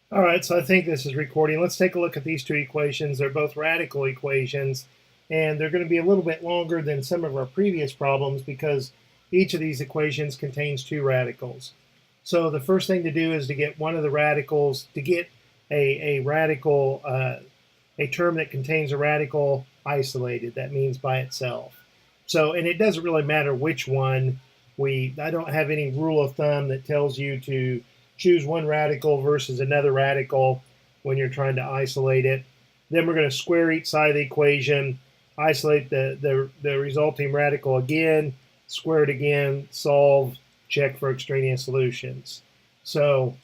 All right, so I think this is recording. Let's take a look at these two equations. They're both radical equations, and they're going to be a little bit longer than some of our previous problems because each of these equations contains two radicals. So the first thing to do is to get one of the radicals, to get a radical, a term that contains a radical isolated. That means by itself. So, and it doesn't really matter which one I don't have any rule of thumb that tells you to choose one radical versus another radical when you're trying to isolate it. Then we're going to square each side of the equation, isolate the resulting radical again, square it again, solve, check for extraneous solutions. So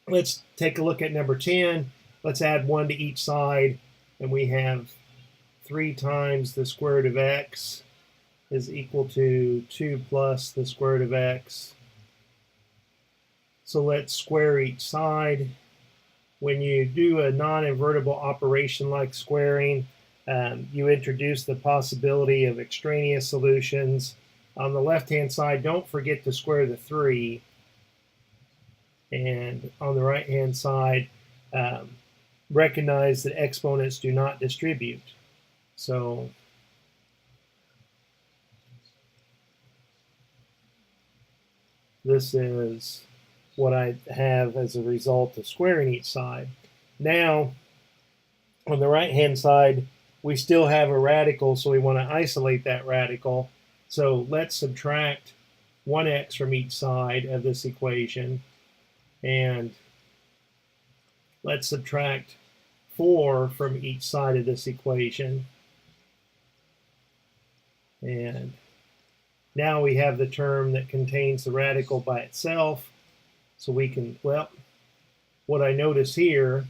let's take a look at number 10. Let's add 1 to each side, and we have 3 times the square root of x is equal to 2 plus the square root of x. So let's square each side. When you do a non-invertible operation like squaring, you introduce the possibility of extraneous solutions. On the left-hand side, don't forget to square the 3. And on the right-hand side, recognize that exponents do not distribute. So this is what I have as a result of squaring each side. Now, on the right-hand side, we still have a radical, so we want to isolate that radical. So let's subtract 1x from each side of this equation, and let's subtract 4 from each side of this equation. And now we have the term that contains the radical by itself. So we can, well, what I notice here,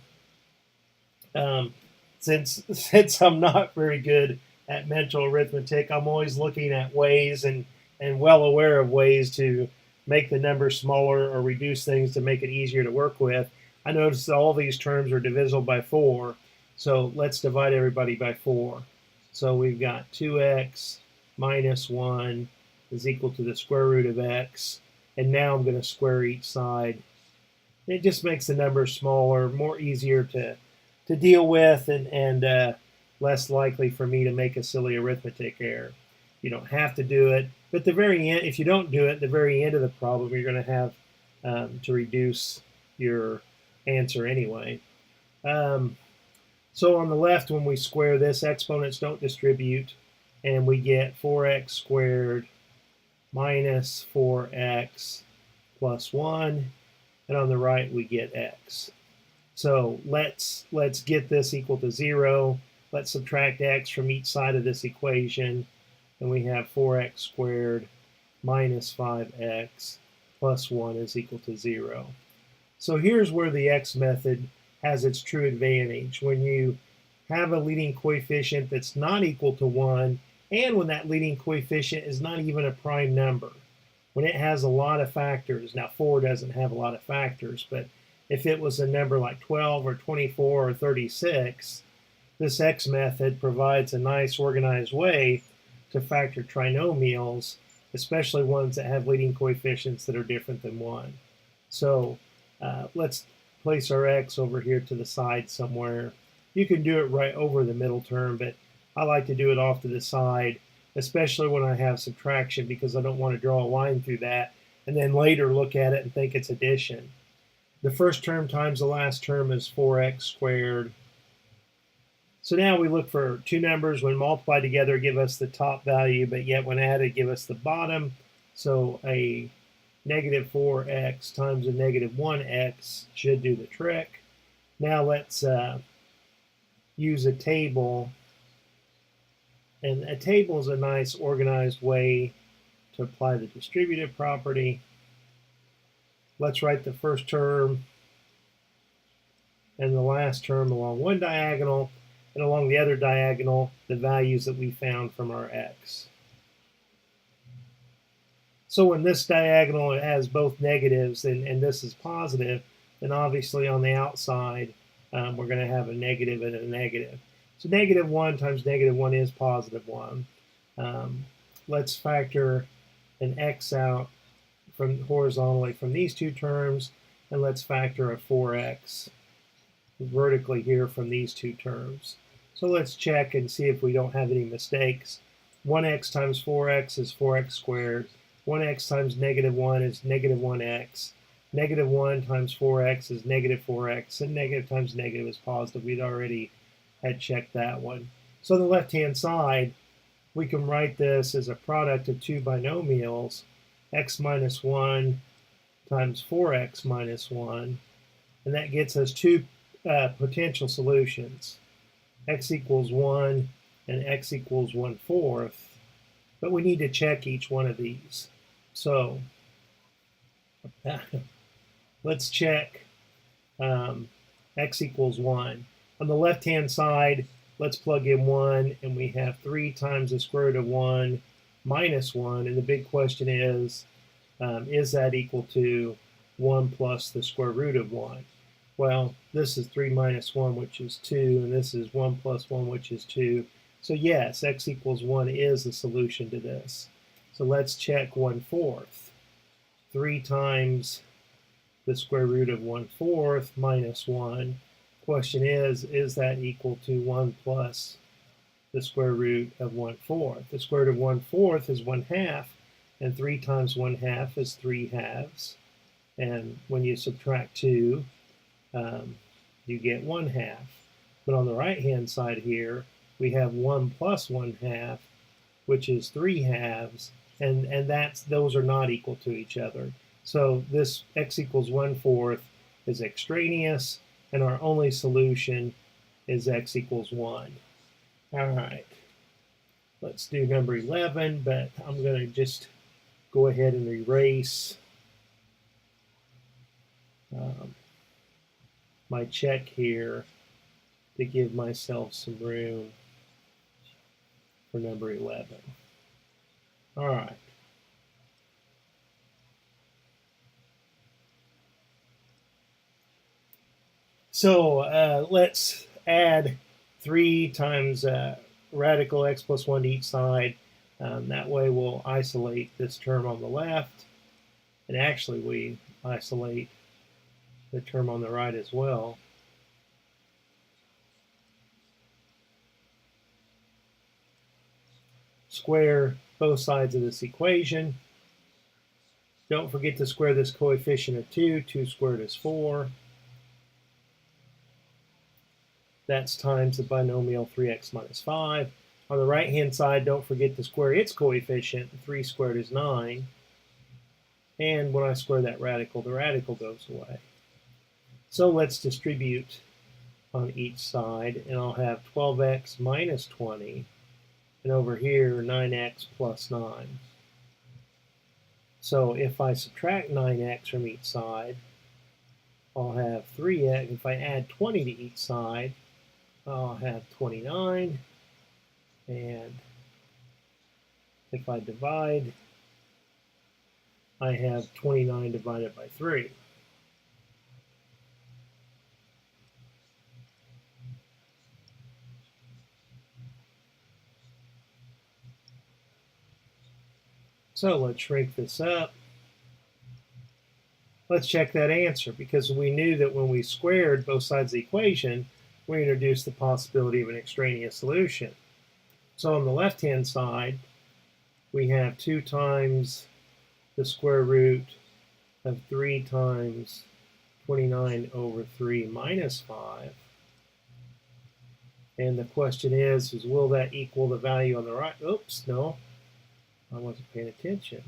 since I'm not very good at mental arithmetic, I'm always looking at ways and well aware of ways to make the numbers smaller or reduce things to make it easier to work with. I notice that all these terms are divisible by 4. So let's divide everybody by 4. So we've got 2x minus 1 is equal to the square root of x. And now I'm going to square each side. It just makes the numbers smaller, more easier to deal with, and less likely for me to make a silly arithmetic error. You don't have to do it, but the very end, if you don't do it, the very end of the problem, you're going to have to reduce your answer anyway. So on the left, when we square this, exponents don't distribute, and we get 4x squared minus 4x plus 1, and on the right we get x. So let's get this equal to 0. Let's subtract x from each side of this equation, and we have 4x squared minus 5x plus 1 is equal to 0. So here's where the x method has its true advantage. When you have a leading coefficient that's not equal to 1, and when that leading coefficient is not even a prime number, when it has a lot of factors. Now 4 doesn't have a lot of factors, but if it was a number like 12 or 24 or 36, this x method provides a nice organized way to factor trinomials, especially ones that have leading coefficients that are different than 1. So let's place our x over here to the side somewhere. You can do it right over the middle term, but I like to do it off to the side, especially when I have subtraction, because I don't want to draw a line through that and then later look at it and think it's addition. The first term times the last term is 4x squared. So now we look for two numbers when multiplied together give us the top value, but yet when added give us the bottom. So a negative 4x times a negative 1x should do the trick. Now let's use a table. And a table is a nice organized way to apply the distributive property. Let's write the first term and the last term along one diagonal, and along the other diagonal, the values that we found from our x. So when this diagonal has both negatives and this is positive, then obviously on the outside, we're going to have a negative and a negative. So negative 1 times negative 1 is positive 1. Let's factor an x out from horizontally from these two terms, and let's factor a 4x vertically here from these two terms. So let's check and see if we don't have any mistakes. 1x times 4x is 4x squared. 1x times negative 1 is negative 1x. Negative 1 times 4x is negative 4x. And negative times negative is positive. We'd already had checked that one. So on the left-hand side, we can write this as a product of two binomials, x minus 1 times 4x minus 1. And that gets us two potential solutions, x equals 1 and x equals 1/4. But we need to check each one of these. So let's check x equals 1. On the left-hand side, let's plug in 1, and we have 3 times the square root of 1 minus 1. And the big question is that equal to 1 plus the square root of 1? Well, this is 3 minus 1, which is 2, and this is 1 plus 1, which is 2. So yes, x equals 1 is the solution to this. So let's check 1/4. 3 times the square root of 1/4 minus 1. Question is that equal to 1 plus the square root of 1/4? The square root of 1/4 is 1/2, and 3 times 1/2 is 3/2. And when you subtract 2, you get 1/2. But on the right-hand side here, we have 1 plus 1/2, which is 3/2, and those are not equal to each other. So this x equals 1/4 is extraneous, and our only solution is x equals 1. All right, let's do number 11, but I'm going to just go ahead and erase my check here to give myself some room for number 11. All right. So let's add 3 times radical x plus 1 to each side. That way we'll isolate this term on the left. And actually we isolate the term on the right as well. Square both sides of this equation. Don't forget to square this coefficient of 2. 2 squared is 4. That's times the binomial 3x minus 5. On the right-hand side, don't forget to square its coefficient. 3 squared is 9. And when I square that radical, the radical goes away. So let's distribute on each side, and I'll have 12x minus 20, and over here, 9x plus 9. So if I subtract 9x from each side, I'll have 3x. If I add 20 to each side, I'll have 29. And if I divide, I have 29 divided by 3. So let's shrink this up. Let's check that answer, because we knew that when we squared both sides of the equation, we introduced the possibility of an extraneous solution. So on the left-hand side, we have 2 times the square root of 3 times 29 over 3 minus 5. And the question is will that equal the value on the right? Oops, no, I wasn't paying attention.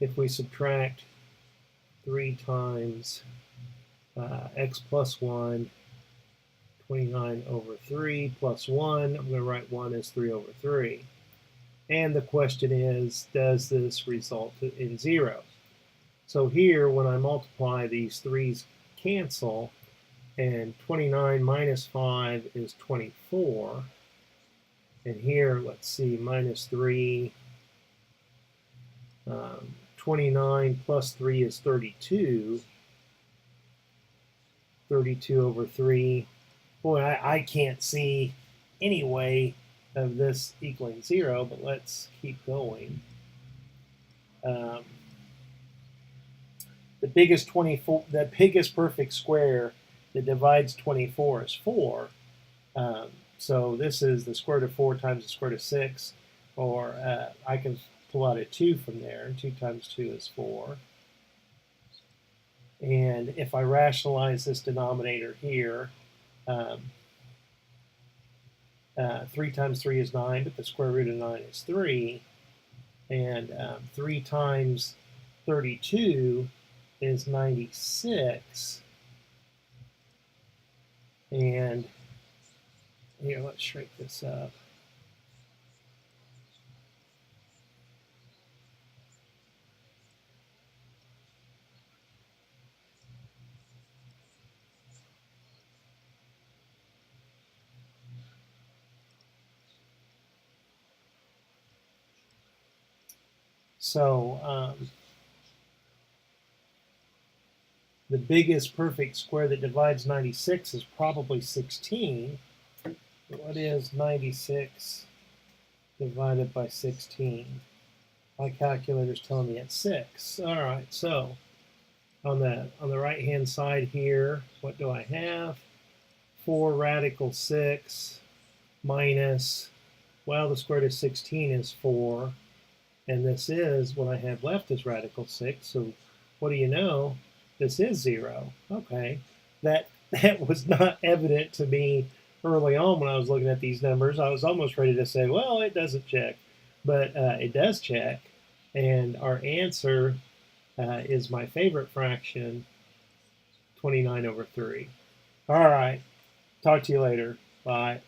If we subtract 3 times x plus 1, 29 over 3 plus 1, I'm going to write 1 as 3 over 3. And the question is, does this result in 0? So here, when I multiply, these 3's cancel, and 29 minus 5 is 24. And here, let's see, minus 3, 29 plus 3 is 32. 32 over 3. Boy, I can't see any way of this equaling 0, but let's keep going. the biggest perfect square that divides 24 is 4. So this is the square root of 4 times the square root of 6, or I can pull out a 2 from there. 2 times 2 is 4. And if I rationalize this denominator here, 3 times 3 is 9, but the square root of 9 is 3. And 3 times 32 is 96. And here, let's shrink this up. So the biggest perfect square that divides 96 is probably 16. What is 96 divided by 16? My calculator's telling me it's 6. All right, so on the right-hand side here, what do I have? 4 radical 6 minus, well, the square root of 16 is 4. And this is, what I have left is radical 6. So what do you know? This is 0. Okay. That was not evident to me early on when I was looking at these numbers. I was almost ready to say, well, it doesn't check. But it does check. And our answer is my favorite fraction, 29 over 3. All right. Talk to you later. Bye.